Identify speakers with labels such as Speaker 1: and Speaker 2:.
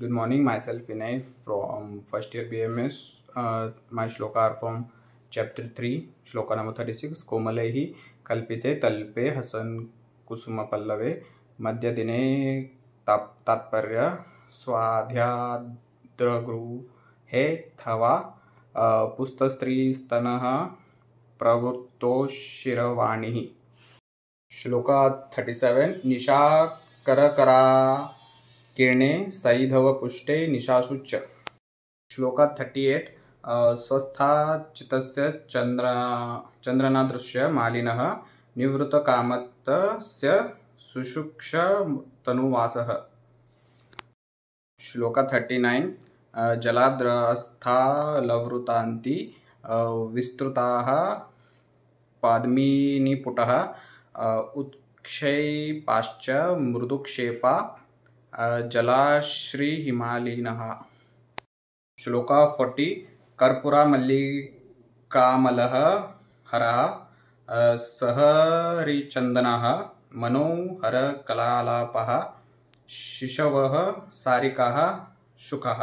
Speaker 1: Good morning, myself Vinay from first year BMS. My shloka are from chapter 3, shloka number 36. Komalehi kalpite talpe hasan kusuma pallave madhya dine tatparya swadhyadragru he thava pustasत्री स्तनः प्रवृत्तो शिरवाणिः. Shloka 37. निशा करकरा किरणे सैधवपुष्टे निशासुच्च. श्लोका 38. स्वस्था चित्तस्य चन्द्रनादृश्य मालिनः निवृत्तकामतस्य सुषुप्ष तनुवासः. श्लोका 39. जलाद्रस्थालवृतान्ति विस्तृताः पाद्मिनिपुटः उत्क्षेपाश्च मृदुक्षेपा जलाश्रीहिमालिनः. श्लोका 40. कर्पूरा मल्लिकामलः हरः सहरिचन्दनः मनोहरकलालापः शिशवः सारिकाः शुकः.